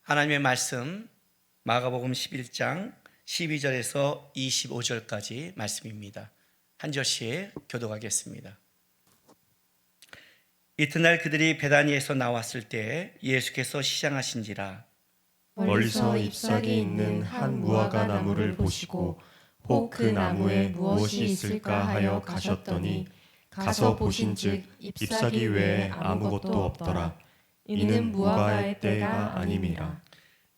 하나님의 말씀 마가복음 11장 12절에서 25절까지 말씀입니다. 한 절씩 교독하겠습니다. 이튿날 그들이 베다니에서 나왔을 때 예수께서 시장하신지라 멀리서 잎사귀 있는 한 무화과 나무를 보시고 혹 그 나무에 무엇이 있을까 하여 가셨더니 가서 보신즉 잎사귀 외에 아무것도 없더라. 이는 무화과의 때가 아님이라.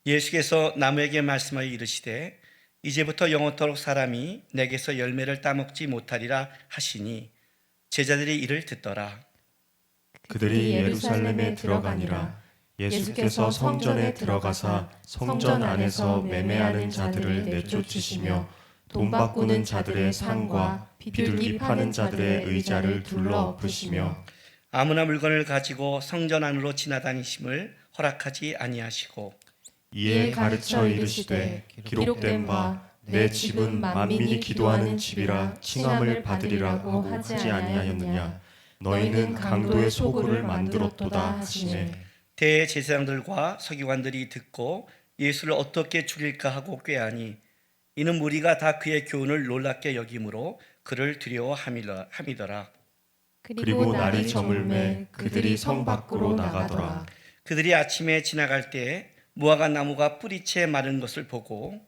예수께서 나무에게 말씀하여 이르시되 이제부터 영원토록 사람이 내게서 열매를 따먹지 못하리라 하시니 제자들이 이를 듣더라. 그들이 예루살렘에 들어가니라. 예수께서 성전에 들어가사 성전 안에서 매매하는 자들을 내쫓으시며 돈 바꾸는 자들의 상과 비둘기 파는 자들의 의자를 둘러 엎으시며 아무나 물건을 가지고 성전 안으로 지나다니심을 허락하지 아니하시고 이에 가르쳐 이르시되 기록된 바 내 집은 만민이 기도하는 집이라 칭함을 받으리라고 하지 아니하였느냐. 너희는 강도의 소굴을 만들었도다 하시매 대제사장들과 서기관들이 듣고 예수를 어떻게 죽일까 하고 꾀하니 이는 무리가 다 그의 교훈을 놀랍게 여김으로 그를 두려워함이더라. 그리고 날이 저물매 그들이 성 밖으로 나가더라. 그들이 아침에 지나갈 때 무화과 나무가 뿌리채 마른 것을 보고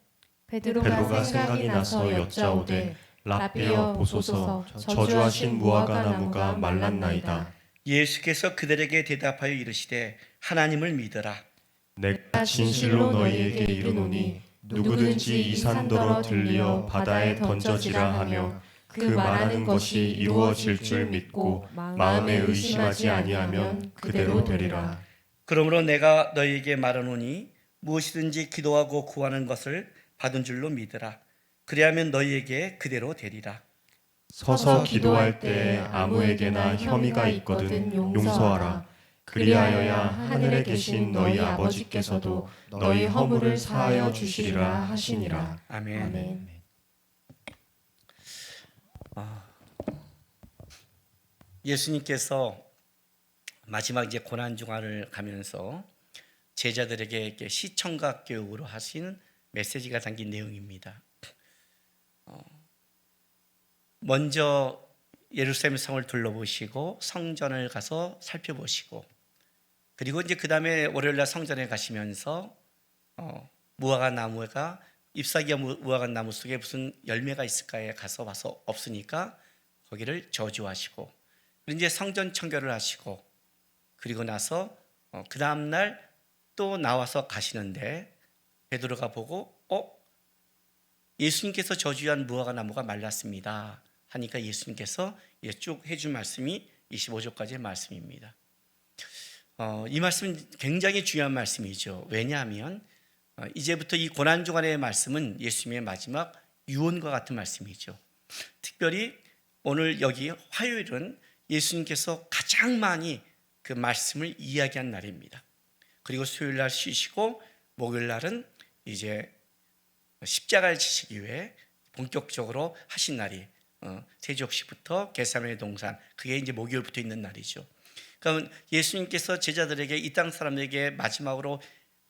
베드로가 생각이 나서 여짜오되 라삐여 보소서 저주하신 무화과 나무가 말랐나이다. 예수께서 그들에게 대답하여 이르시되 하나님을 믿으라. 내가 진실로 너희에게 이르노니 누구든지 이 산더러 들리어 바다에 던져지라 하며 그 말하는 것이 이루어질 줄 믿고 마음에 의심하지 아니하면 그대로 되리라. 그러므로 내가 너희에게 말하노니 무엇이든지 기도하고 구하는 것을 받은 줄로 믿으라. 그리하면 너희에게 그대로 되리라. 서서 기도할 때에 아무에게나 혐의가 있거든 용서하라. 그리하여야 하늘에 계신 너희 아버지께서도 너희 허물을 사하여 주시리라 하시니라. 아멘. 예수님께서 마지막 이제 고난 중환을 가면서 제자들에게 이렇게 시청각 교육으로 하신 메시지가 담긴 내용입니다. 먼저 예루살렘 성을 둘러보시고 성전을 가서 살펴보시고 그리고 이제 그 다음에 월요일날 성전에 가시면서 무화과 나무가 잎사귀와 무화과 나무 속에 무슨 열매가 있을까에 가서 봐서 없으니까 거기를 저주하시고 그리고 이제 성전 청결을 하시고 그리고 나서 그 다음날 또 나와서 가시는데 베드로가 보고 예수님께서 저주한 무화과 나무가 말랐습니다 하니까 예수님께서 쭉 해준 말씀이 25절까지의 말씀입니다. 이 말씀은 굉장히 중요한 말씀이죠. 왜냐하면 이제부터 이 고난주간의 말씀은 예수님의 마지막 유언과 같은 말씀이죠. 특별히 오늘 여기 화요일은 예수님께서 가장 많이 그 말씀을 이야기한 날입니다. 그리고 수요일 날 쉬시고 목요일 날은 이제 십자가를 지시기 위해 본격적으로 하신 날이 세족식부터 겟세마네 동산 그게 이제 목요일부터 있는 날이죠. 그러면 예수님께서 제자들에게 이 땅 사람들에게 마지막으로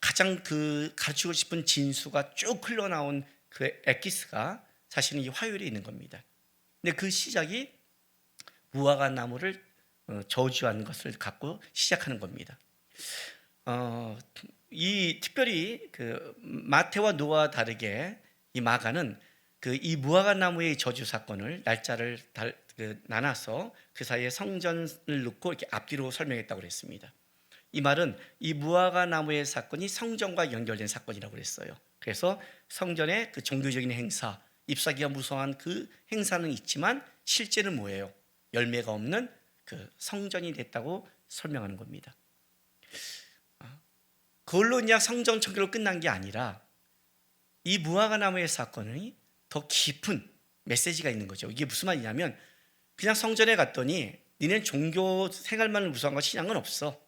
가장 그 가르치고 싶은 진수가 쭉 흘러나온 그 엑기스가 사실은 이 화요일에 있는 겁니다. 근데 그 시작이 무화과 나무를 저주하는 것을 갖고 시작하는 겁니다. 이 특별히 그 마태와 누가와 다르게 이 마가는 그 이 무화과 나무의 저주 사건을 날짜를 나눠서 그 사이에 성전을 넣고 이렇게 앞뒤로 설명했다고 그랬습니다. 이 말은 이 무화과 나무의 사건이 성전과 연결된 사건이라고 그랬어요. 그래서 성전의 그 종교적인 행사, 잎사귀가 무성한 그 행사는 있지만 실제는 뭐예요? 열매가 없는 그 성전이 됐다고 설명하는 겁니다. 그걸로 그냥 성전 청결로 끝난 게 아니라 이 무화과 나무의 사건이 더 깊은 메시지가 있는 거죠. 이게 무슨 말이냐면 그냥 성전에 갔더니 니는 종교 생활만 무서운 거 신앙은 없어.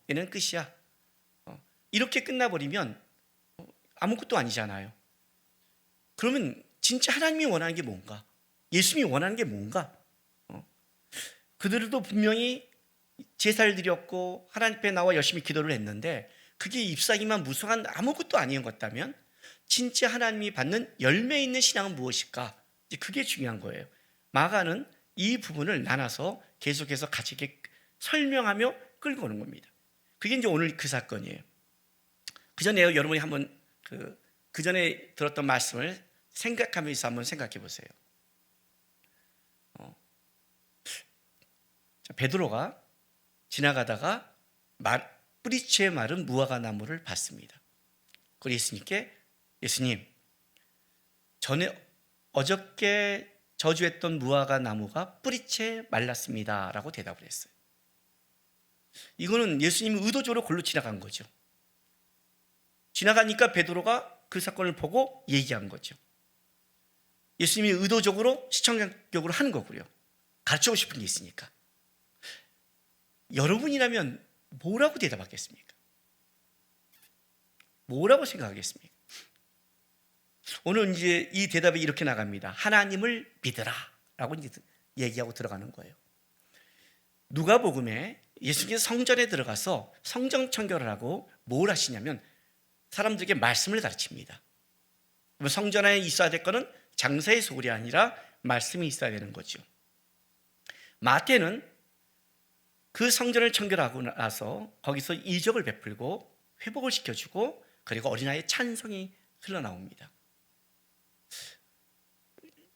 얘는 끝이야. 이렇게 끝나버리면 아무것도 아니잖아요. 그러면 진짜 하나님이 원하는 게 뭔가? 예수님이 원하는 게 뭔가? 그들도 분명히 제사를 드렸고 하나님 앞에 나와 열심히 기도를 했는데 그게 잎사귀만 무성한 아무것도 아닌 것 같다면 진짜 하나님이 받는 열매 있는 신앙은 무엇일까? 이제 그게 중요한 거예요. 마가는 이 부분을 나눠서 계속해서 같이 이렇게 설명하며 끌고 오는 겁니다. 그게 이제 오늘 그 사건이에요. 그 전에 여러분이 한번 그 전에 들었던 말씀을 생각하면서 한번 생각해 보세요. 베드로가 지나가다가 뿌리채 마른 무화과 나무를 봤습니다. 그리고 예수님께 예수님, 어저께 저주했던 무화과 나무가 뿌리채 말랐습니다 라고 대답을 했어요. 이거는 예수님이 의도적으로 골로 지나간 거죠. 지나가니까 베드로가 그 사건을 보고 얘기한 거죠. 예수님이 의도적으로 시청자격으로 하는 거고요. 가르치고 싶은 게 있으니까. 여러분이라면 뭐라고 대답하겠습니까? 뭐라고 생각하겠습니까? 오늘 이제 이 대답이 이렇게 나갑니다. 하나님을 믿으라 라고 이제 얘기하고 들어가는 거예요. 누가복음에 예수님께서 성전에 들어가서 성전 청결을 하고 뭘 하시냐면 사람들에게 말씀을 가르칩니다. 성전 안에 있어야 될 거는 장사의 소홀이 아니라 말씀이 있어야 되는 거죠. 마태는 그 성전을 청결하고 나서 거기서 이적을 베풀고 회복을 시켜주고 그리고 어린아이의 찬송이 흘러나옵니다.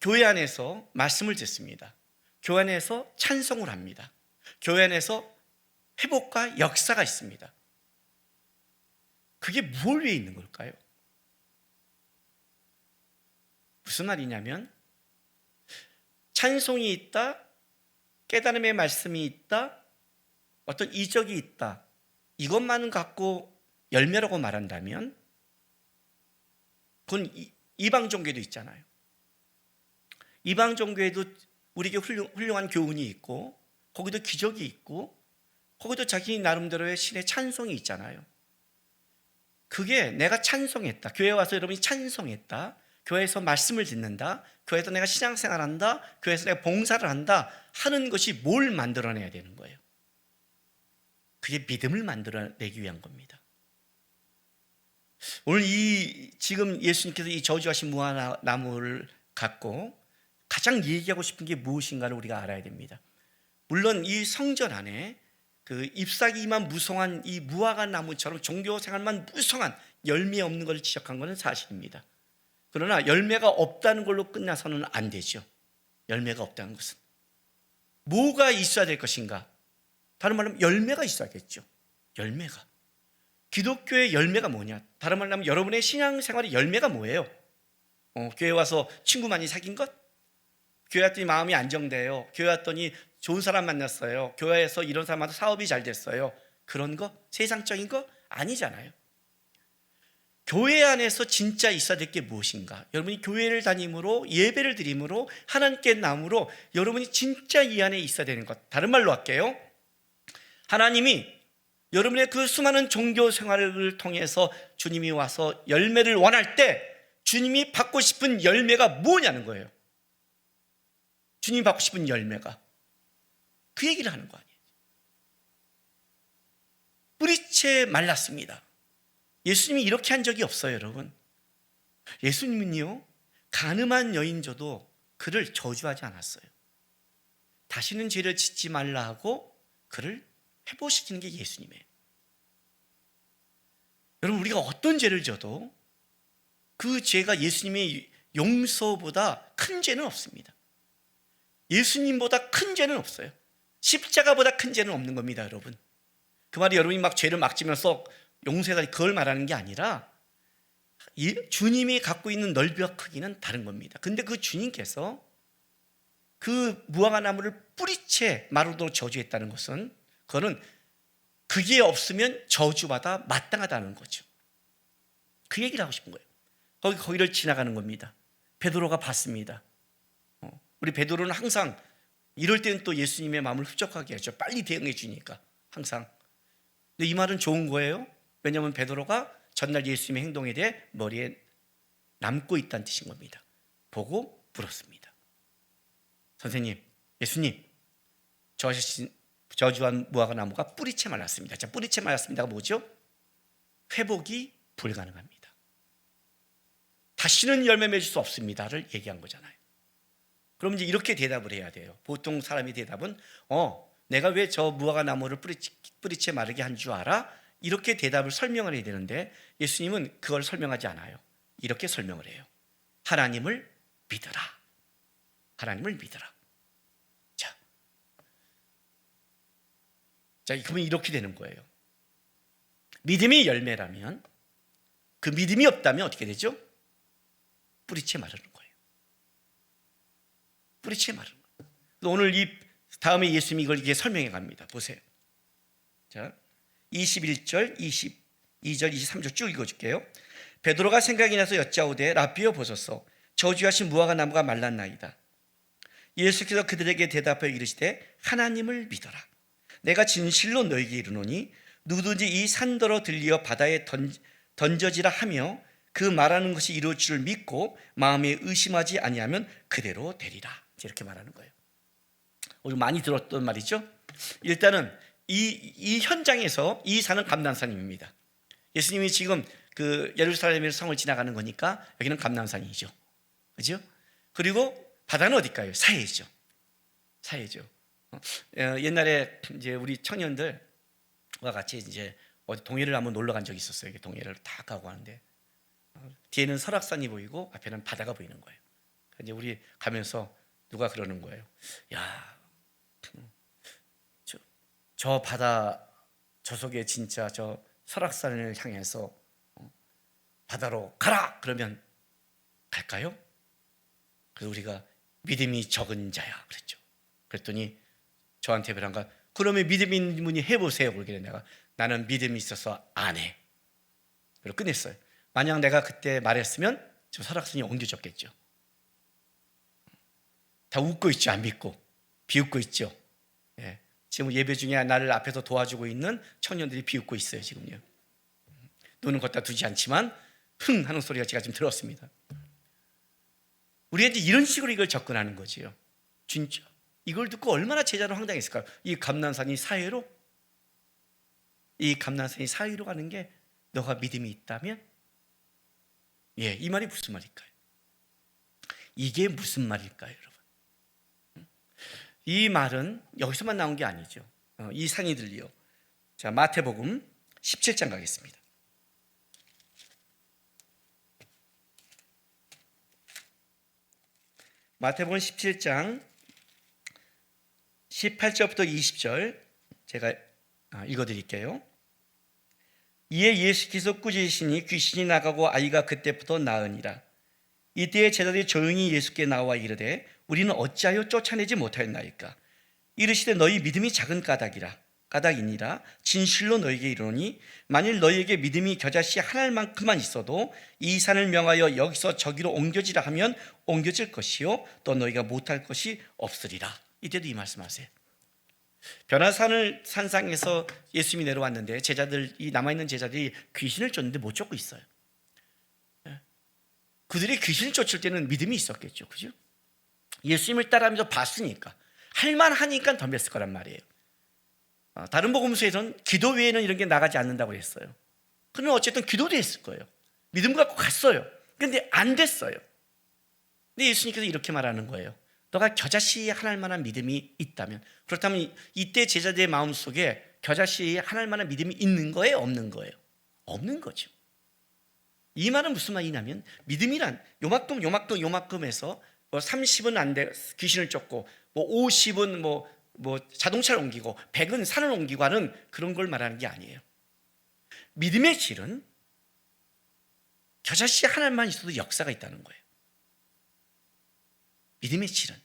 교회 안에서 말씀을 듣습니다. 교회 안에서 찬송을 합니다. 교회 안에서 회복과 역사가 있습니다. 그게 무엇 위에 있는 걸까요? 무슨 말이냐면 찬송이 있다, 깨달음의 말씀이 있다, 어떤 이적이 있다, 이것만은 갖고 열매라고 말한다면 그건 이방 종교도 있잖아요. 이방 종교에도 우리에게 훌륭한 교훈이 있고 거기도 기적이 있고 거기도 자기 나름대로의 신의 찬송이 있잖아요. 그게 내가 찬송했다, 교회 와서 여러분이 찬송했다, 교회에서 말씀을 듣는다, 교회에서 내가 신앙생활한다, 교회에서 내가 봉사를 한다 하는 것이 뭘 만들어내야 되는 거예요? 그게 믿음을 만들어내기 위한 겁니다. 오늘 지금 예수님께서 이 저주하신 무화과나무를 갖고 가장 얘기하고 싶은 게 무엇인가를 우리가 알아야 됩니다. 물론 이 성전 안에 그 잎사귀만 무성한 이 무화과 나무처럼 종교생활만 무성한 열매 없는 것을 지적한 것은 사실입니다. 그러나 열매가 없다는 걸로 끝나서는 안 되죠. 열매가 없다는 것은 뭐가 있어야 될 것인가? 다른 말로 하면 열매가 있어야겠죠. 열매가. 기독교의 열매가 뭐냐? 다른 말로 하면 여러분의 신앙생활의 열매가 뭐예요? 교회 와서 친구 많이 사귄 것? 교회 왔더니 마음이 안정돼요. 교회 왔더니 좋은 사람 만났어요. 교회에서 이런 사람한테 사업이 잘 됐어요. 그런 거? 세상적인 거? 아니잖아요. 교회 안에서 진짜 있어야 될 게 무엇인가? 여러분이 교회를 다님으로 예배를 드림으로 하나님께 나므로 여러분이 진짜 이 안에 있어야 되는 것. 다른 말로 할게요. 하나님이 여러분의 그 수많은 종교 생활을 통해서 주님이 와서 열매를 원할 때 주님이 받고 싶은 열매가 뭐냐는 거예요. 주님이 받고 싶은 열매가. 그 얘기를 하는 거 아니에요. 뿌리채 말랐습니다. 예수님이 이렇게 한 적이 없어요, 여러분. 예수님은요, 가늠한 여인조도 그를 저주하지 않았어요. 다시는 죄를 짓지 말라 하고 그를 회복시키는 게 예수님이에요. 여러분, 우리가 어떤 죄를 져도 그 죄가 예수님의 용서보다 큰 죄는 없습니다. 예수님보다 큰 죄는 없어요. 십자가보다 큰 죄는 없는 겁니다, 여러분. 그 말이 여러분이 막 죄를 막 지면서 용서해달라 그걸 말하는 게 아니라 주님이 갖고 있는 넓이와 크기는 다른 겁니다. 근데 그 주님께서 그 무화과 나무를 뿌리채 마루도록 저주했다는 것은 그거는 그게 없으면 저주받아 마땅하다는 거죠. 그 얘기를 하고 싶은 거예요. 거기를 지나가는 겁니다. 베드로가 봤습니다. 우리 베드로는 항상 이럴 때는 또 예수님의 마음을 흡족하게 하죠. 빨리 대응해 주니까 항상. 근데 이 말은 좋은 거예요. 왜냐하면 베드로가 전날 예수님의 행동에 대해 머리에 남고 있다는 뜻인 겁니다. 보고 물었습니다. 선생님, 예수님, 저주한 무화과 나무가 뿌리채 말랐습니다. 자, 뿌리채 말랐습니다가 뭐죠? 회복이 불가능합니다. 다시는 열매 맺을 수 없습니다를 얘기한 거잖아요. 그럼 이제 이렇게 대답을 해야 돼요. 보통 사람의 대답은 내가 왜 저 무화과 나무를 뿌리채 마르게 한 줄 알아? 이렇게 대답을 설명을 해야 되는데 예수님은 그걸 설명하지 않아요. 이렇게 설명을 해요. 하나님을 믿어라. 하나님을 믿어라. 자, 그러면 이렇게 되는 거예요. 믿음이 열매라면, 그 믿음이 없다면 어떻게 되죠? 뿌리채 마르는 거예요. 뿌리채 마르는 거예요. 오늘 이 다음에 예수님이 이걸 이렇게 설명해 갑니다. 보세요. 자, 21절, 22절, 23절 쭉 읽어줄게요. 베드로가 생각이 나서 여짜오되 라비여 보소서, 저주하신 무화과 나무가 말랐나이다. 예수께서 그들에게 대답하여 이르시되 하나님을 믿어라. 내가 진실로 너희에게 이르노니 누구든지 이 산더러 들리어 바다에 던져지라 하며 그 말하는 것이 이루어질 줄 믿고 마음에 의심하지 아니하면 그대로 되리라. 이렇게 말하는 거예요. 우리 많이 들었던 말이죠. 일단은 이 현장에서 이 산은 감람산입니다. 예수님이 지금 그 예루살렘의 성을 지나가는 거니까 여기는 감람산이죠. 그죠? 그리고 바다는 어딜까요? 사해죠. 사해죠. 옛날에 이제 우리 청년들과 같이 이제 어디 동해를 한번 놀러 간 적이 있었어요. 동해를 다 가고 하는데 뒤에는 설악산이 보이고 앞에는 바다가 보이는 거예요. 이제 우리 가면서 누가 그러는 거예요. 야, 저 바다 저 속에 진짜 저 설악산을 향해서 바다로 가라 그러면 갈까요? 그래서 우리가 믿음이 적은 자야 그랬죠. 그랬더니 저한테 그런가 그러면 믿음 있는 분이 해보세요. 그러길래 내가 나는 믿음이 있어서 안 해. 그리고 끝냈어요. 만약 내가 그때 말했으면 저 설악산이 옮겨졌겠죠. 다 웃고 있죠. 안 믿고 비웃고 있죠. 예. 지금 예배 중에 나를 앞에서 도와주고 있는 청년들이 비웃고 있어요. 지금요. 눈은 걷다 두지 않지만 흥 하는 소리가 제가 지금 들었습니다. 우리가 이제 이런 식으로 이걸 접근하는 거지요. 진짜 이걸 듣고 얼마나 제자는 황당했을까요? 이 감람산이 사해로? 이 감람산이 사해로 가는 게 너가 믿음이 있다면? 예, 이 말이 무슨 말일까요? 이게 무슨 말일까요, 여러분? 이 말은 여기서만 나온 게 아니죠. 이 산이 들리요. 자, 마태복음 17장 가겠습니다. 마태복음 17장 18절부터 20절 제가 읽어드릴게요. 이에 예수께서 꾸짖으시니 귀신이 나가고 아이가 그때부터 나으니라. 이때에 제자들이 조용히 예수께 나와 이르되 우리는 어찌하여 쫓아내지 못하였나이까. 이르시되 너희 믿음이 작은 까닭이니라. 진실로 너희에게 이르노니 만일 너희에게 믿음이 겨자씨 하나만큼만 있어도 이 산을 명하여 여기서 저기로 옮겨지라 하면 옮겨질 것이요 또 너희가 못할 것이 없으리라. 이때도 이 말씀하세요. 변화산을 산상에서 예수님이 내려왔는데 제자들이 남아있는 제자들이 귀신을 쫓는데 못 쫓고 있어요. 그들이 귀신을 쫓을 때는 믿음이 있었겠죠. 그죠? 예수님을 따라하면서 봤으니까 할만하니까 덤볐을 거란 말이에요. 다른 복음서에서는 기도 외에는 이런 게 나가지 않는다고 했어요. 그러나 어쨌든 기도도 했을 거예요. 믿음 갖고 갔어요. 그런데 안 됐어요. 근데 예수님께서 이렇게 말하는 거예요. 너가 겨자씨 하나일 만한 믿음이 있다면, 그렇다면 이때 제자들의 마음속에 겨자씨 하나일 만한 믿음이 있는 거예요? 없는 거예요? 없는 거죠. 이 말은 무슨 말이냐면 믿음이란 요만큼에서 뭐 30은 안 돼 귀신을 쫓고 뭐 50은 뭐 자동차를 옮기고 100은 산을 옮기고 하는 그런 걸 말하는 게 아니에요. 믿음의 질은 겨자씨 하나만 있어도 역사가 있다는 거예요. 믿음의 질은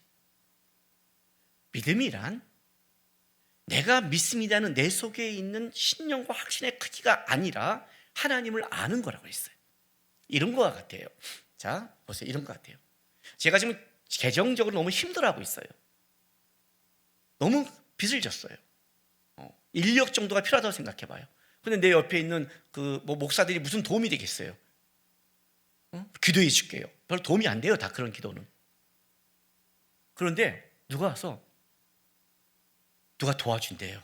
믿음이란 내가 믿습니다는 내 속에 있는 신념과 확신의 크기가 아니라 하나님을 아는 거라고 했어요. 이런 것 같아요. 자, 보세요. 이런 것 같아요. 제가 지금 재정적으로 너무 힘들어하고 있어요. 너무 빚을 졌어요. 인력 정도가 필요하다고 생각해 봐요. 그런데 내 옆에 있는 그 목사들이 무슨 도움이 되겠어요? 기도해 줄게요. 별로 도움이 안 돼요. 다 그런 기도는. 그런데 누가 와서 누가 도와준대요.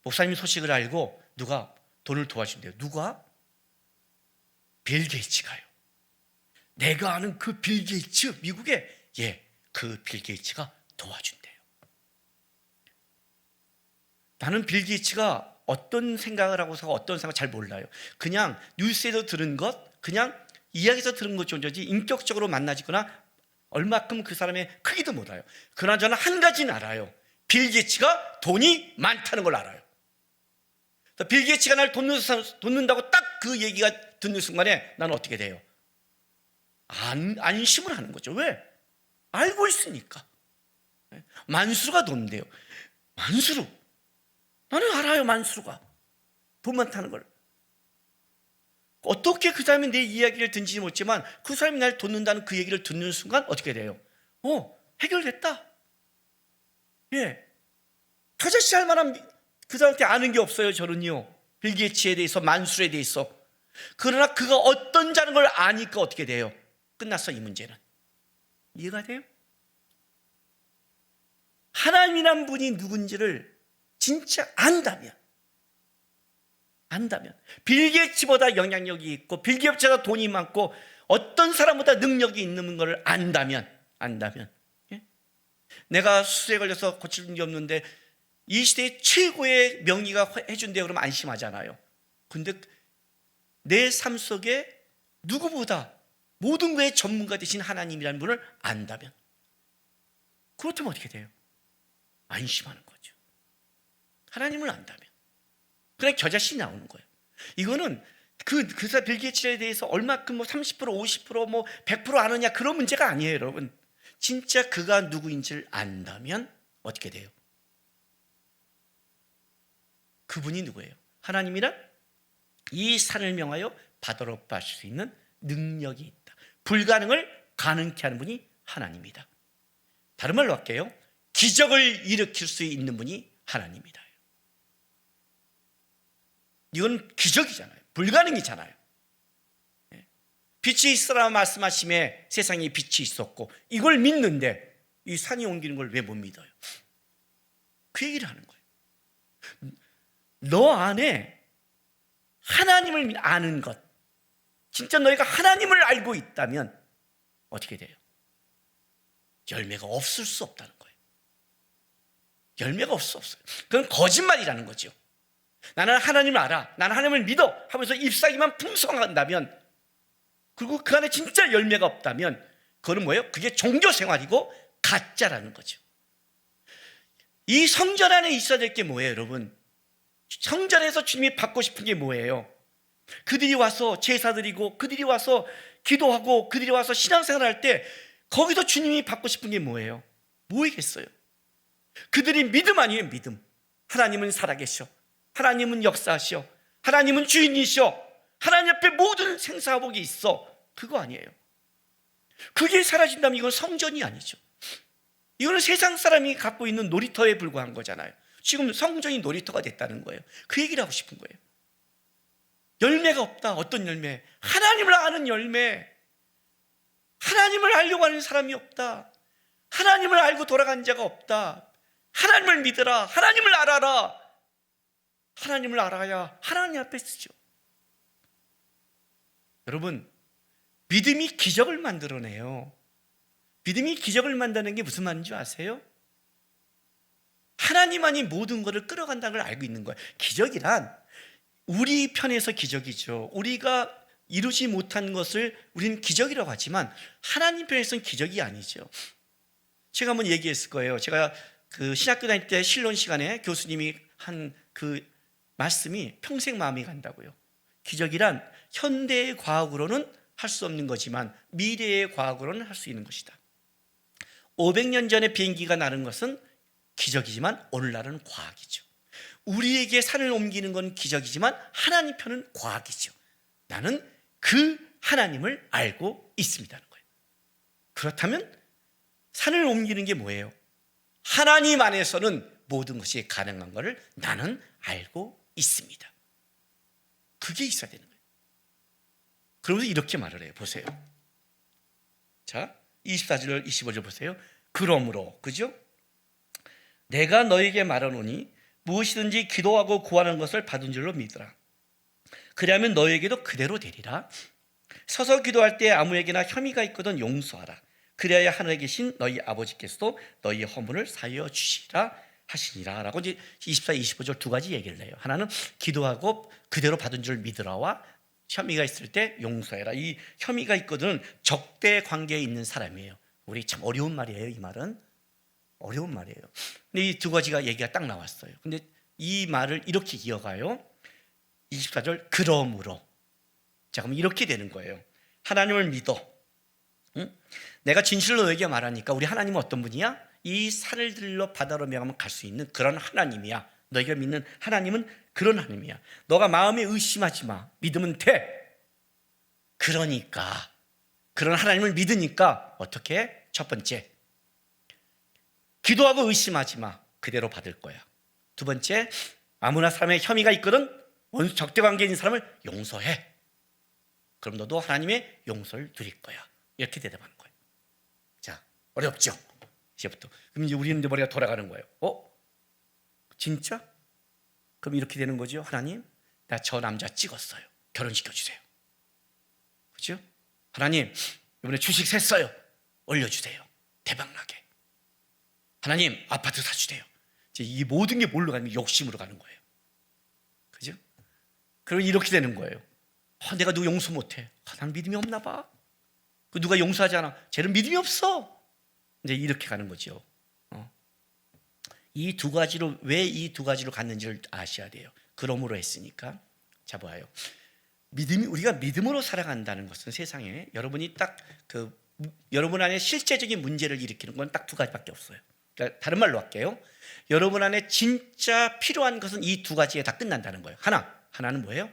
목사님 소식을 알고 누가 돈을 도와준대요. 누가? 빌 게이츠가요. 내가 아는 그 빌 게이츠, 미국에, 그 빌 게이츠가 도와준대요. 나는 빌 게이츠가 어떤 생각을 하고서 어떤 생각을 잘 몰라요. 그냥 뉴스에서 들은 것, 그냥 이야기에서 들은 것 정도지 인격적으로 만나지거나 얼마큼 그 사람의 크기도 못 알아요. 그러나 저는 한 가지는 알아요. 빌 게이츠가 돈이 많다는 걸 알아요. 빌 게이츠가 날 돕는다고 딱 그 얘기가 듣는 순간에 나는 어떻게 돼요? 안심을 하는 거죠. 왜? 알고 있으니까. 만수르가 돕는데요. 만수르. 나는 알아요, 만수르가. 돈 많다는 걸. 어떻게 그 사람이 내 이야기를 듣지 못지만 그 사람이 날 돕는다는 그 얘기를 듣는 순간 어떻게 돼요? 해결됐다. 도저히 할 만한 그 사람한테 아는 게 없어요, 저는요. 빌 게이츠에 대해서, 만수르에 대해서. 그러나 그가 어떤 자는 걸 아니까 어떻게 돼요? 끝났어, 이 문제는. 이해가 돼요? 하나님이란 분이 누군지를 진짜 안다면 빌 게이츠보다 영향력이 있고 빌 게이츠보다 돈이 많고 어떤 사람보다 능력이 있는 걸 안다면 내가 수술에 걸려서 고칠 게 없는데 이 시대의 최고의 명의가 해준대요. 그러면 안심하잖아요. 근데 내 삶 속에 누구보다 모든 거에 전문가 되신 하나님이라는 분을 안다면, 그렇다면 어떻게 돼요? 안심하는 거죠. 하나님을 안다면. 그래 겨자씨 나오는 거예요. 이거는 그사 빌 게이츠에 대해서 얼마큼 30% 50% 100% 아느냐 그런 문제가 아니에요, 여러분. 진짜 그가 누구인지를 안다면 어떻게 돼요? 그분이 누구예요? 하나님이란 이 산을 명하여 바다로 빠질 수 있는 능력이 있다. 불가능을 가능케 하는 분이 하나님이다. 다른 말로 할게요. 기적을 일으킬 수 있는 분이 하나님이다. 이건 기적이잖아요. 불가능이잖아요. 빛이 있으라 말씀하심에 세상에 빛이 있었고 이걸 믿는데 이 산이 옮기는 걸 왜 못 믿어요? 그 얘기를 하는 거예요. 너 안에 하나님을 아는 것, 진짜 너희가 하나님을 알고 있다면 어떻게 돼요? 열매가 없을 수 없다는 거예요. 열매가 없을 수 없어요. 그건 거짓말이라는 거죠. 나는 하나님을 알아, 나는 하나님을 믿어 하면서 잎사귀만 풍성한다면, 그리고 그 안에 진짜 열매가 없다면 그거는 뭐예요? 그게 종교생활이고 가짜라는 거죠. 이 성전 안에 있어야 될 게 뭐예요, 여러분? 성전에서 주님이 받고 싶은 게 뭐예요? 그들이 와서 제사 드리고 그들이 와서 기도하고 그들이 와서 신앙생활 할 때 거기서 주님이 받고 싶은 게 뭐예요? 뭐이겠어요? 그들이 믿음 아니에요, 믿음. 하나님은 살아계셔, 하나님은 역사하셔, 하나님은 주인이셔, 하나님 앞에 모든 생사복이 있어. 그거 아니에요. 그게 사라진다면 이건 성전이 아니죠. 이거는 세상 사람이 갖고 있는 놀이터에 불과한 거잖아요. 지금 성전이 놀이터가 됐다는 거예요. 그 얘기를 하고 싶은 거예요. 열매가 없다. 어떤 열매? 하나님을 아는 열매. 하나님을 알려고 하는 사람이 없다. 하나님을 알고 돌아간 자가 없다. 하나님을 믿으라. 하나님을 알아라. 하나님을 알아야 하나님 앞에 쓰죠. 여러분, 믿음이 기적을 만들어내요. 믿음이 기적을 만드는 게 무슨 말인지 아세요? 하나님만이 모든 것을 끌어간다는 걸 알고 있는 거예요. 기적이란 우리 편에서 기적이죠. 우리가 이루지 못한 것을 우리는 기적이라고 하지만 하나님 편에서는 기적이 아니죠. 제가 한번 얘기했을 거예요. 제가 그 신학교 다닐 때 신론 시간에 교수님이 한 그 말씀이 평생 마음이 간다고요. 기적이란 현대의 과학으로는 할 수 없는 거지만 미래의 과학으로는 할 수 있는 것이다. 500년 전에 비행기가 나는 것은 기적이지만 오늘날은 과학이죠. 우리에게 산을 옮기는 건 기적이지만 하나님 편은 과학이죠. 나는 그 하나님을 알고 있습니다는 거예요. 그렇다면 산을 옮기는 게 뭐예요? 하나님 안에서는 모든 것이 가능한 것을 나는 알고 있습니다. 그게 있어야 되는 거예요. 그러면서 이렇게 말을 해요. 보세요. 자, 24절 25절 보세요. 그러므로, 그죠? 내가 너에게 말하노니 무엇이든지 기도하고 구하는 것을 받은 줄로 믿으라. 그리하면 너에게도 그대로 되리라. 서서 기도할 때 아무에게나 혐의가 있거든 용서하라. 그리하여 하늘에 계신 너희 아버지께서도 너희 허물을 사하여 주시라 하시니라. 라고 이제 24, 25절 두 가지 얘기를 해요. 하나는 기도하고 그대로 받은 줄 믿으라와 혐의가 있을 때 용서해라. 이 혐의가 있거든 적대 관계에 있는 사람이에요. 우리 참 어려운 말이에요. 이 말은 어려운 말이에요. 근데 이 두 가지가 얘기가 딱 나왔어요. 근데 이 말을 이렇게 이어가요. 24절 그러므로. 자, 그럼 이렇게 되는 거예요. 하나님을 믿어. 응? 내가 진실로 너에게 말하니까 우리 하나님은 어떤 분이야? 이 산을 들러 바다로 명하면 갈 수 있는 그런 하나님이야. 너희가 믿는 하나님은 그런 하나님이야. 너가 마음에 의심하지 마. 믿으면 돼. 그러니까 그런 하나님을 믿으니까 어떻게? 첫 번째, 기도하고 의심하지 마. 그대로 받을 거야. 두 번째, 아무나 사람의 혐의가 있거든 원수 적대 관계에 있는 사람을 용서해. 그럼 너도 하나님의 용서를 드릴 거야. 이렇게 대답하는 거예요. 자, 어렵죠? 이제부터. 그럼 이제 우리는 머리가 돌아가는 거예요. 진짜? 그럼 이렇게 되는 거죠. 하나님, 나 저 남자 찍었어요. 결혼시켜주세요. 그렇죠? 하나님, 이번에 주식 샜어요. 올려주세요. 대박나게. 하나님, 아파트 사주세요. 이제 이 모든 게 뭘로 가면 욕심으로 가는 거예요. 그죠? 그럼 이렇게 되는 거예요. 내가 누구 용서 못해. 난 믿음이 없나 봐. 누가 용서하지 않아. 쟤는 믿음이 없어. 이제 이렇게 가는 거죠. 이 두 가지로, 왜 이 두 가지로 갔는지를 아셔야 돼요. 그러므로 했으니까. 자, 봐요. 믿음이, 우리가 믿음으로 살아간다는 것은 세상에 여러분이 딱 여러분 안에 실제적인 문제를 일으키는 건 딱 두 가지밖에 없어요. 그러니까 다른 말로 할게요. 여러분 안에 진짜 필요한 것은 이 두 가지에 다 끝난다는 거예요. 하나는 뭐예요?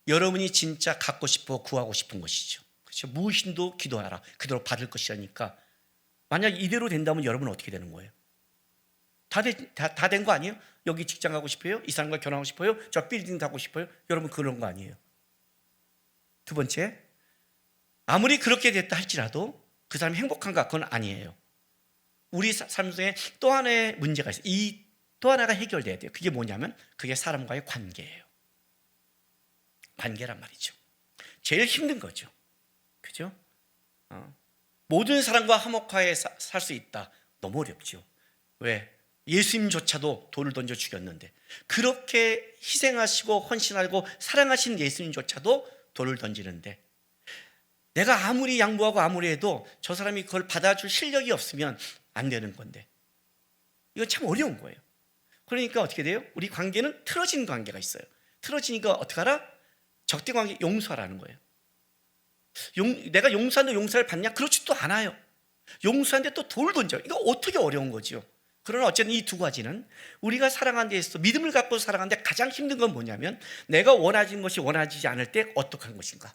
여러분이 진짜 갖고 싶어 구하고 싶은 것이죠. 그렇죠? 무엇인도 기도하라. 그대로 받을 것이라니까. 만약 이대로 된다면 여러분은 어떻게 되는 거예요? 다 된 거 아니에요? 여기 직장 가고 싶어요? 이 사람과 결혼하고 싶어요? 저 빌딩 가고 싶어요? 여러분 그런 거 아니에요? 두 번째, 아무리 그렇게 됐다 할지라도 그 사람이 행복한가? 그건 아니에요. 우리 삶 속에 또 하나의 문제가 있어요. 이 또 하나가 해결돼야 돼요. 그게 뭐냐면 그게 사람과의 관계예요. 관계란 말이죠. 제일 힘든 거죠. 그죠? 모든 사람과 화목하게 살 수 있다. 너무 어렵죠. 왜? 예수님조차도 돌을 던져 죽였는데 그렇게 희생하시고 헌신하고 사랑하신 예수님조차도 돌을 던지는데 내가 아무리 양보하고 아무리 해도 저 사람이 그걸 받아줄 실력이 없으면 안 되는 건데 이거 참 어려운 거예요. 그러니까 어떻게 돼요? 우리 관계는 틀어진 관계가 있어요. 틀어지니까 어떻게 하라? 적대 관계 용서하라는 거예요. 내가 용서하는데 용서를 받냐? 그렇지도 않아요. 용서하는데 또 돌 던져. 이거 어떻게 어려운 거죠. 그러나 어쨌든 이 두 가지는 우리가 살아가는 데 있어서 믿음을 갖고 살아가는데 가장 힘든 건 뭐냐면 내가 원하는 것이 원하지 않을 때 어떻게 하는 것인가.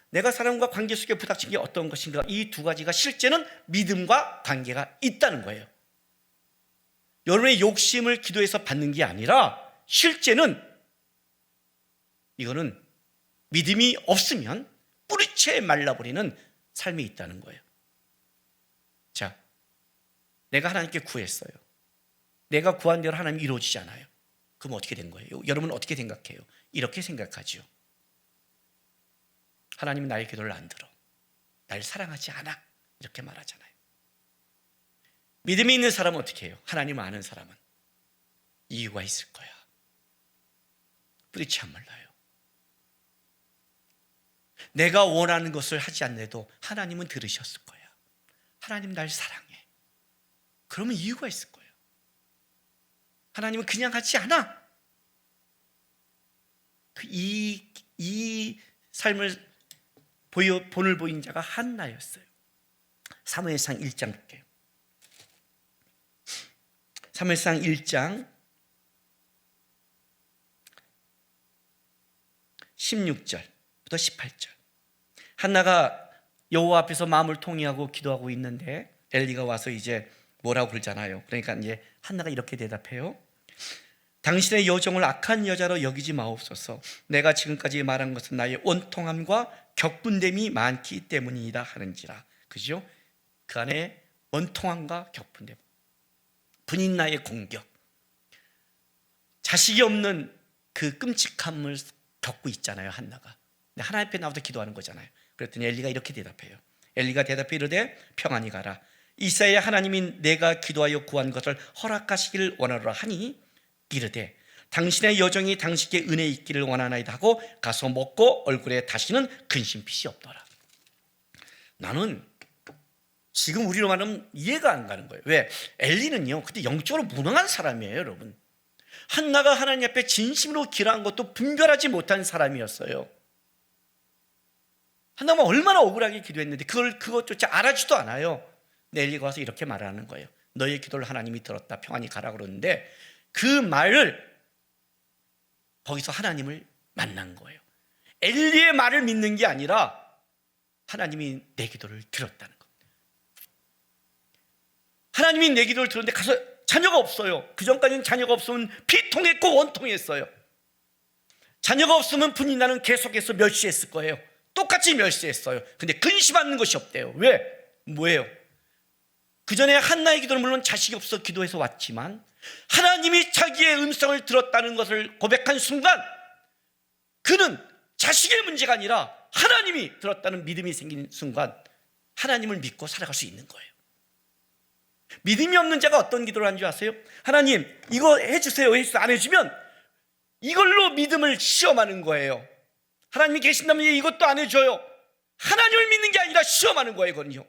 내가 사람과 관계 속에 부닥친 게 어떤 것인가. 이 두 가지가 실제는 믿음과 관계가 있다는 거예요. 여러분의 욕심을 기도해서 받는 게 아니라 실제는 이거는 믿음이 없으면 뿌리채 말라버리는 삶이 있다는 거예요. 자, 내가 하나님께 구했어요. 내가 구한 대로 하나님이 이루어지지 않아요. 그럼 어떻게 된 거예요? 여러분은 어떻게 생각해요? 이렇게 생각하죠. 하나님은 나의 기도를 안 들어. 날 사랑하지 않아. 이렇게 말하잖아요. 믿음이 있는 사람은 어떻게 해요? 하나님을 아는 사람은 이유가 있을 거야. 뿌리채 안 말라요. 내가 원하는 것을 하지 않는데도 하나님은 들으셨을 거야. 하나님 날 사랑해. 그러면 이유가 있을 거예요. 하나님은 그냥 하지 않아. 이 삶을 본을 보인 자가 한나였어요. 사무엘상 1장 볼게요. 사무엘상 1장 16절부터 18절. 한나가 여호와 앞에서 마음을 통회하고 기도하고 있는데 엘리가 와서 이제 뭐라고 그러잖아요. 그러니까 이제 한나가 이렇게 대답해요. 당신의 여종을 악한 여자로 여기지 마옵소서. 내가 지금까지 말한 것은 나의 원통함과 격분됨이 많기 때문이다 하는지라. 그죠? 그 안에 원통함과 격분됨. 분인나의 공격. 자식이 없는 그 끔찍함을 겪고 있잖아요, 한나가. 근데 하나님 앞에 나와서 기도하는 거잖아요. 그랬더니 엘리가 이렇게 대답해요. 엘리가 대답해 이르되 평안히 가라. 이스라엘의 하나님인 내가 기도하여 구한 것을 허락하시기를 원하노라 하니 이르되 당신의 여정이 당신께 은혜 있기를 원하나이다 하고 가서 먹고 얼굴에 다시는 근심빛이 없더라. 나는 지금 우리로 말하면 이해가 안 가는 거예요. 왜? 엘리는요, 그때 영적으로 무능한 사람이에요, 여러분. 한나가 하나님 앞에 진심으로 기도한 것도 분별하지 못한 사람이었어요. 한나가 얼마나 억울하게 기도했는데 그것조차 알아주지도 않아요. 근데 엘리가 와서 이렇게 말하는 거예요. 너의 기도를 하나님이 들었다. 평안히 가라 그러는데 그 말을 거기서 하나님을 만난 거예요. 엘리의 말을 믿는 게 아니라 하나님이 내 기도를 들었다는 겁니다. 하나님이 내 기도를 들었는데 가서 자녀가 없어요. 그전까지는 자녀가 없으면 피통했고 원통했어요. 자녀가 없으면 분이 나는 계속해서 멸시했을 거예요. 똑같이 멸시했어요. 근데 근심하는 것이 없대요. 왜? 뭐예요? 그 전에 한나의 기도는 물론 자식이 없어 기도해서 왔지만 하나님이 자기의 음성을 들었다는 것을 고백한 순간 그는 자식의 문제가 아니라 하나님이 들었다는 믿음이 생긴 순간 하나님을 믿고 살아갈 수 있는 거예요. 믿음이 없는 자가 어떤 기도를 하는 줄 아세요? 하나님 이거 해주세요. 안 해주면 이걸로 믿음을 시험하는 거예요. 하나님이 계신다면 이것도 안 해줘요. 하나님을 믿는 게 아니라 시험하는 거예요. 그건요.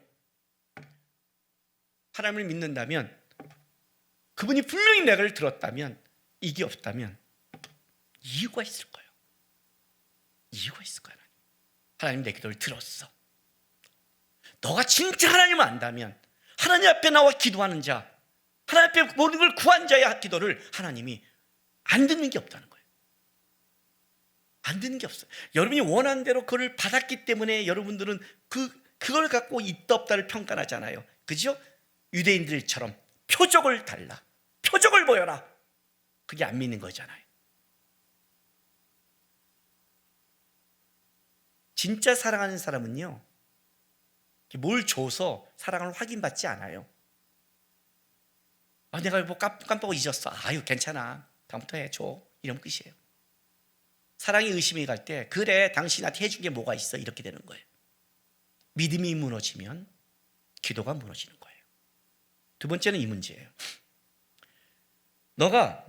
하나님을 믿는다면 그분이 분명히 내가를 들었다면 이게 없다면 이유가 있을 거예요. 이유가 있을 거예요. 하나님 내 기도를 들었어. 너가 진짜 하나님을 안다면 하나님 앞에 나와 기도하는 자, 하나님 앞에 모든 걸 구한 자의 기도를 하나님이 안 듣는 게 없다는 거예요. 안 듣는 게 없어요. 여러분이 원하는 대로 그걸 받았기 때문에 여러분들은 그걸 갖고 있다 없다를 평가하잖아요. 그죠? 유대인들처럼 표적을 달라, 표적을 보여라. 그게 안 믿는 거잖아요. 진짜 사랑하는 사람은요, 뭘 줘서 사랑을 확인받지 않아요. 내가 뭐 깜빡 잊었어. 아유 괜찮아. 다음부터 해. 줘. 이러면 끝이에요. 사랑이 의심이 갈 때 그래 당신한테 해준 게 뭐가 있어 이렇게 되는 거예요. 믿음이 무너지면 기도가 무너지는 거예요. 두 번째는 이 문제예요. 너가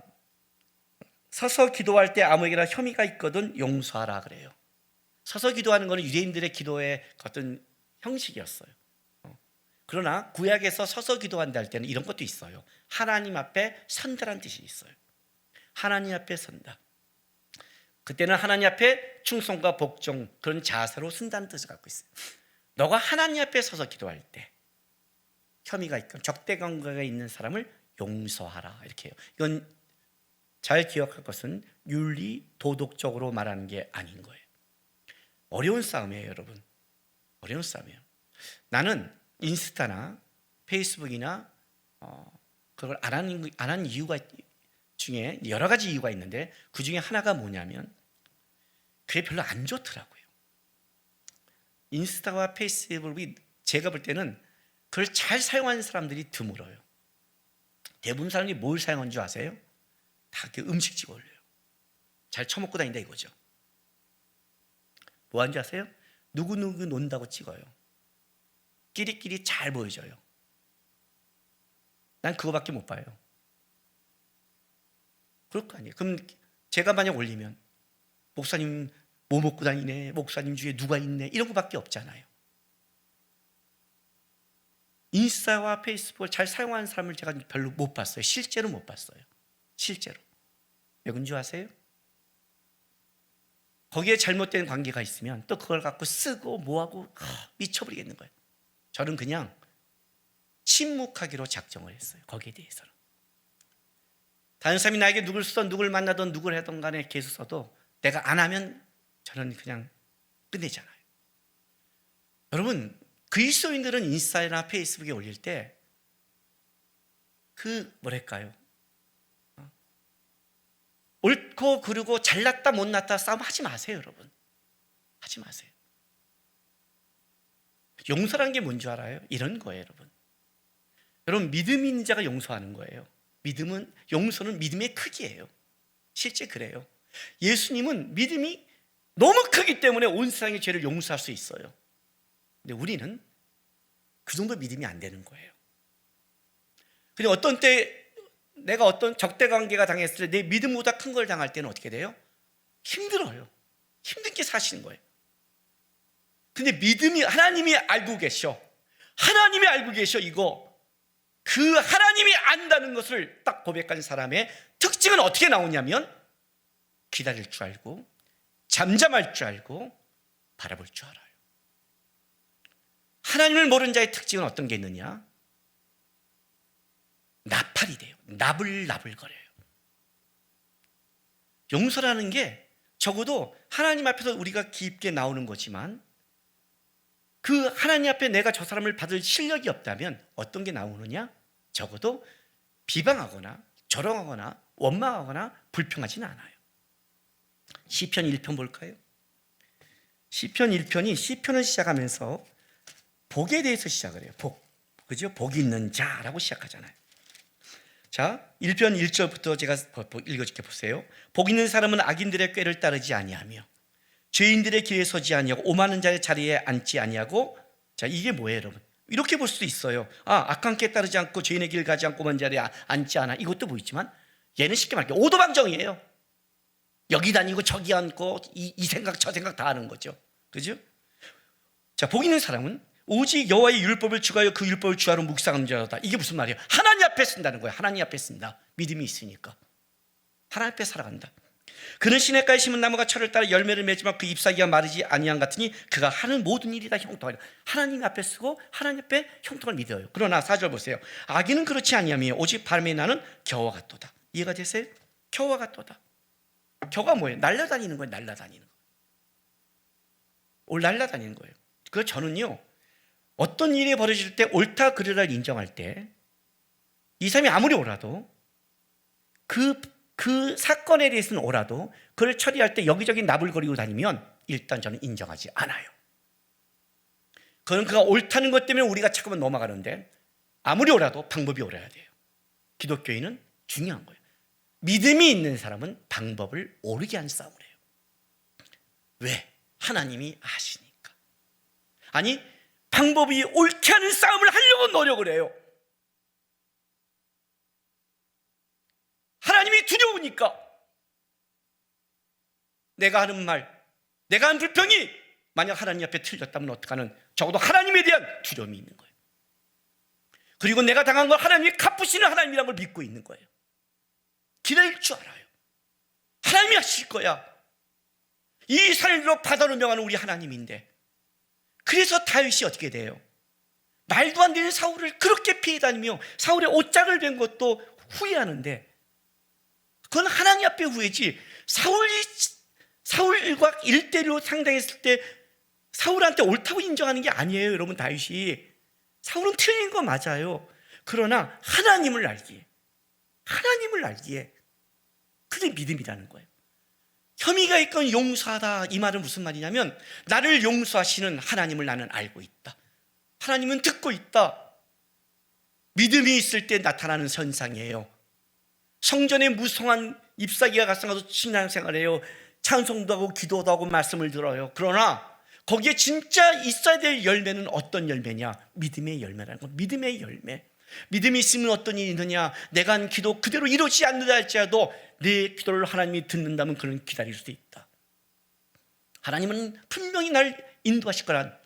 서서 기도할 때 아무에게나 혐의가 있거든 용서하라 그래요. 서서 기도하는 것은 유대인들의 기도의 어떤 형식이었어요. 그러나 구약에서 서서 기도한다 할 때는 이런 것도 있어요. 하나님 앞에 선다라는 뜻이 있어요. 하나님 앞에 선다. 그때는 하나님 앞에 충성과 복종 그런 자세로 쓴다는 뜻을 갖고 있어요. 너가 하나님 앞에 서서 기도할 때 혐의가 있건 적대감각이 있는 사람을 용서하라 이렇게 해요. 이건 잘 기억할 것은 윤리 도덕적으로 말하는 게 아닌 거예요. 어려운 싸움이에요, 여러분. 어려운 싸움이에요. 나는 인스타나 페이스북이나 그걸 안 하는 이유가 중에 여러 가지 이유가 있는데 그 중에 하나가 뭐냐면 그게 별로 안 좋더라고요. 인스타와 페이스북이 제가 볼 때는 그걸 잘 사용하는 사람들이 드물어요. 대부분 사람들이 뭘 사용하는 줄 아세요? 다 그 음식집 올려요. 잘 처먹고 다닌다 이거죠. 뭐 하는 줄 아세요? 누구누구 논다고 찍어요. 끼리끼리 잘 보여줘요. 난 그거밖에 못 봐요. 그럴 거 아니에요. 그럼 제가 만약 올리면 목사님 뭐 먹고 다니네, 목사님 주위에 누가 있네 이런 거밖에 없잖아요. 인스타와 페이스북을 잘 사용하는 사람을 제가 별로 못 봤어요. 실제로 못 봤어요. 실제로. 왜 그런 줄 아세요? 거기에 잘못된 관계가 있으면 또 그걸 갖고 쓰고 뭐하고 미쳐버리겠는 거예요. 저는 그냥 침묵하기로 작정을 했어요. 거기에 대해서는. 다른 사람이 나에게 누굴 쓰던 누굴 만나던 누굴 하던 간에 계속 써도 내가 안 하면 저는 그냥 끝내잖아요. 여러분 그리스도인들은 인스타나 페이스북에 올릴 때 뭐랄까요? 옳고 그르고 잘났다 못났다 싸움 하지 마세요, 여러분. 하지 마세요. 용서라는 게 뭔지 알아요? 이런 거예요, 여러분. 여러분 믿음 있는 자가 용서하는 거예요. 용서는 믿음의 크기예요. 실제 그래요. 예수님은 믿음이 너무 크기 때문에 온 세상의 죄를 용서할 수 있어요. 근데 우리는 그 정도 믿음이 안 되는 거예요. 근데 어떤 때 내가 어떤 적대관계가 당했을 때 내 믿음보다 큰 걸 당할 때는 어떻게 돼요? 힘들어요. 힘들게 사시는 거예요. 근데 믿음이, 하나님이 알고 계셔. 하나님이 알고 계셔. 이거 그 하나님이 안다는 것을 딱 고백한 사람의 특징은 어떻게 나오냐면 기다릴 줄 알고 잠잠할 줄 알고 바라볼 줄 알아요. 하나님을 모르는 자의 특징은 어떤 게 있느냐? 나팔이 돼요. 나불나불거려요. 용서라는 게 적어도 하나님 앞에서 우리가 깊게 나오는 거지만 그 하나님 앞에 내가 저 사람을 받을 실력이 없다면 어떤 게 나오느냐? 적어도 비방하거나 조롱하거나 원망하거나 불평하지는 않아요. 시편 1편 볼까요? 시편 1편이 시편을 시작하면서 복에 대해서 시작을 해요. 복. 그죠? 복이 있는 자라고 시작하잖아요. 자, 1편 1절부터 제가 읽어줄게 보세요. 복 있는 사람은 악인들의 꾀를 따르지 아니하며 죄인들의 길에 서지 아니하고 오만한 자의 자리에 앉지 아니하고. 자, 이게 뭐예요, 여러분? 이렇게 볼 수도 있어요. 악한 꾀 따르지 않고 죄인의 길 가지 않고 오만한 자리에 앉지 않아. 이것도 보이지만 얘는 쉽게 말해 오도방정이에요. 여기 다니고 저기 앉고 이 생각 저 생각 다 하는 거죠. 그죠? 자, 복 있는 사람은 오직 여호와의 율법을 주가하여 그 율법을 주하로 묵상하는 자로다. 이게 무슨 말이에요? 하나님 앞에 쓴다는 거예요. 하나님 앞에 쓴다. 믿음이 있으니까 하나님 앞에 살아간다. 그는 시냇가에 심은 나무가 철을 따라 열매를 맺지만 그 잎사귀가 마르지 아니한 같으니 그가 하는 모든 일이 다 형통하리라. 하나님 앞에 쓰고 하나님 앞에 형통을 믿어요. 그러나 4절 보세요. 악인은 그렇지 아니하며 오직 바람에 나는 겨와 같도다. 이해가 되세요? 겨와 같도다. 겨가 뭐예요? 날아다니는 거예요. 날아다니는 거. 날아다니는 거예요. 그래서 저는요, 어떤 일이 벌어질 때 옳다 그르다를 인정할 때 이 사람이 아무리 옳아도 그 사건에 대해서는 옳아도 그걸 처리할 때 여기저기 나불거리고 다니면 일단 저는 인정하지 않아요. 그건 그가 옳다는 것 때문에 우리가 잠깐만 넘어가는데 아무리 옳아도 방법이 옳아야 돼요. 기독교인은 중요한 거예요. 믿음이 있는 사람은 방법을 옳게 하는 싸움을 해요. 왜? 하나님이 아시니까. 아니, 방법이 옳게 하는 싸움을 하려고 노력을 해요. 하나님이 두려우니까. 내가 하는 말, 내가 하는 불평이 만약 하나님 앞에 틀렸다면 어떡하는, 적어도 하나님에 대한 두려움이 있는 거예요. 그리고 내가 당한 걸 하나님이 갚으시는 하나님이라는 걸 믿고 있는 거예요. 기다릴 줄 알아요. 하나님이 하실 거야. 이 산으로 바다로 명하는 우리 하나님인데. 그래서 다윗이 어떻게 돼요? 말도 안 되는 사울을 그렇게 피해 다니며 사울의 옷장을 벤 것도 후회하는데 그건 하나님 앞에 후회지. 사울과 1대1로 상당했을 때 사울한테 옳다고 인정하는 게 아니에요. 여러분, 다윗이 사울은 틀린 거 맞아요. 그러나 하나님을 알기에 그게 믿음이라는 거예요. 혐의가 있건 용서하다, 이 말은 무슨 말이냐면 나를 용서하시는 하나님을 나는 알고 있다. 하나님은 듣고 있다. 믿음이 있을 때 나타나는 현상이에요. 성전에 무성한 잎사귀가 가서 신앙생활해요. 찬송도 하고 기도도 하고 말씀을 들어요. 그러나 거기에 진짜 있어야 될 열매는 어떤 열매냐? 믿음의 열매라는 거. 믿음의 열매. 믿음이 있으면 어떤 일이 있느냐? 내가 한 기도 그대로 이루지 않는다 할지라도 내 기도를 하나님이 듣는다면 그는 기다릴 수 있다. 하나님은 분명히 날 인도하실 거란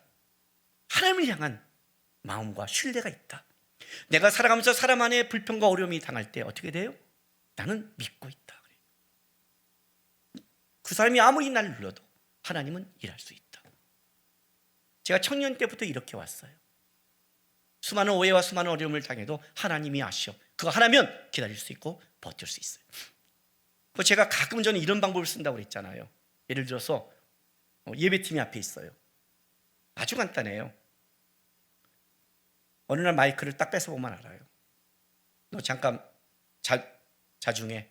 하나님을 향한 마음과 신뢰가 있다. 내가 살아가면서 사람 안에 불평과 어려움이 당할 때 어떻게 돼요? 나는 믿고 있다. 그 사람이 아무리 날 눌러도 하나님은 일할 수 있다. 제가 청년 때부터 이렇게 왔어요. 수많은 오해와 수많은 어려움을 당해도 하나님이 아시오. 그거 하나면 기다릴 수 있고 버틸 수 있어요. 제가 가끔 저는 이런 방법을 쓴다고 그랬잖아요. 예를 들어서 예배팀이 앞에 있어요. 아주 간단해요. 어느 날 마이크를 딱 뺏어보면 알아요. 너 잠깐 자중해.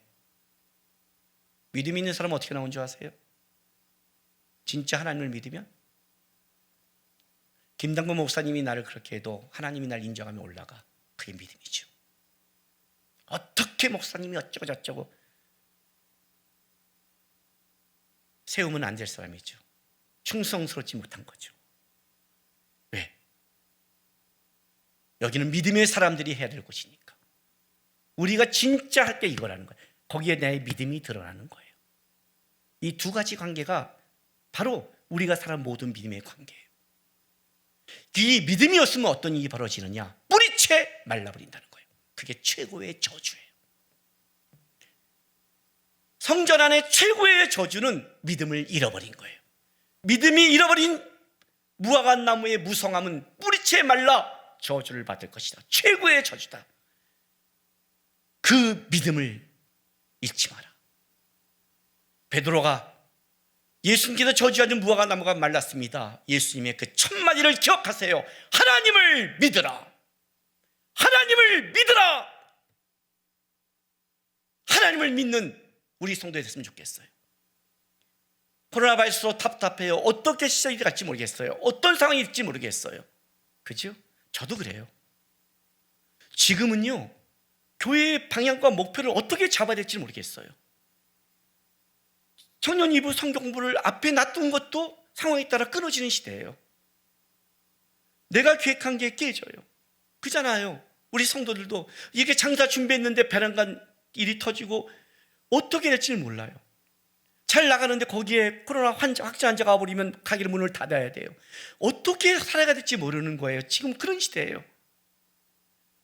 믿음 있는 사람은 어떻게 나온 줄 아세요? 진짜 하나님을 믿으면 김당구 목사님이 나를 그렇게 해도 하나님이 날 인정하며 올라가. 그게 믿음이죠. 어떻게 목사님이 어쩌고 저쩌고 세우면 안 될 사람이죠. 충성스럽지 못한 거죠. 왜? 여기는 믿음의 사람들이 해야 될 곳이니까. 우리가 진짜 할 게 이거라는 거예요. 거기에 내 믿음이 드러나는 거예요. 이 두 가지 관계가 바로 우리가 살아온 모든 믿음의 관계예요. 이 믿음이 없으면 어떤 일이 벌어지느냐? 뿌리채 말라버린다는 거예요. 그게 최고의 저주예요. 성전 안의 최고의 저주는 믿음을 잃어버린 거예요. 믿음이 잃어버린 무화과 나무의 무성함은 뿌리채 말라 저주를 받을 것이다. 최고의 저주다. 그 믿음을 잃지 마라. 베드로가 예수님께서 저주하는 무화과 나무가 말랐습니다. 예수님의 그 첫 마디를 기억하세요. 하나님을 믿으라. 하나님을 믿으라. 하나님을 믿는 우리 성도가 됐으면 좋겠어요. 코로나 바이러스로 답답해요. 어떻게 시작이 갈지 모르겠어요. 어떤 상황이 될지 모르겠어요. 그죠? 저도 그래요. 지금은요, 교회의 방향과 목표를 어떻게 잡아야 될지 모르겠어요. 청년 2부 성경 공부를 앞에 놔둔 것도 상황에 따라 끊어지는 시대예요. 내가 계획한 게 깨져요. 그잖아요. 우리 성도들도 이게 장사 준비했는데 배란간 일이 터지고 어떻게 될지는 몰라요. 잘 나가는데 거기에 코로나 확진 환자가 와버리면 가게를 문을 닫아야 돼요. 어떻게 살아가야 될지 모르는 거예요. 지금 그런 시대예요.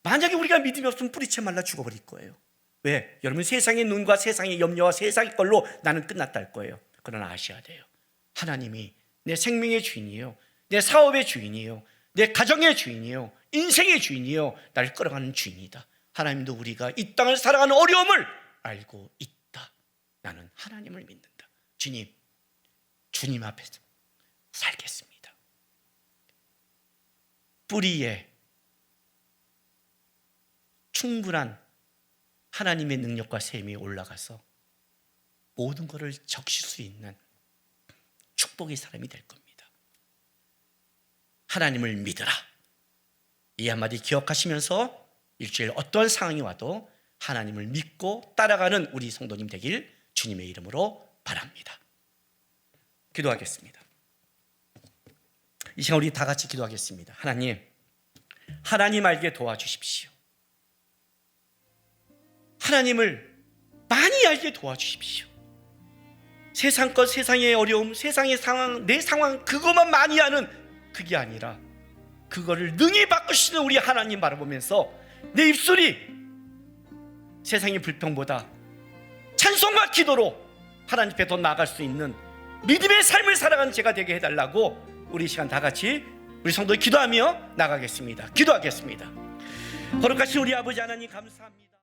만약에 우리가 믿음이 없으면 뿌리채 말라 죽어버릴 거예요. 왜? 여러분, 세상의 눈과 세상의 염려와 세상의 걸로 나는 끝났다 할 거예요. 그러나 아셔야 돼요. 하나님이 내 생명의 주인이에요. 내 사업의 주인이에요. 내 가정의 주인이에요. 인생의 주인이에요. 나를 끌어가는 주인이다. 하나님도 우리가 이 땅을 살아가는 어려움을 알고 있다. 나는 하나님을 믿는다. 주님, 주님 앞에서 살겠습니다. 뿌리에 충분한 하나님의 능력과 셈이 올라가서 모든 것을 적실 수 있는 축복의 사람이 될 겁니다. 하나님을 믿으라. 이 한마디 기억하시면서 일주일 어떤 상황이 와도 하나님을 믿고 따라가는 우리 성도님 되길 주님의 이름으로 바랍니다. 기도하겠습니다. 이 시간 우리 다 같이 기도하겠습니다. 하나님 알게 도와주십시오. 하나님을 많이 알게 도와주십시오. 세상 것, 세상의 어려움, 세상의 상황, 내 상황 그것만 많이 아는 그게 아니라 그거를 능히 바꾸시는 우리 하나님 바라보면서 내 입술이 세상의 불평보다 찬송과 기도로 하나님 앞에 더 나아갈 수 있는 믿음의 삶을 살아가는 제가 되게 해달라고 우리 시간 다 같이 우리 성도들 기도하며 나가겠습니다. 기도하겠습니다. 거룩하신 우리 아버지 하나님 감사합니다.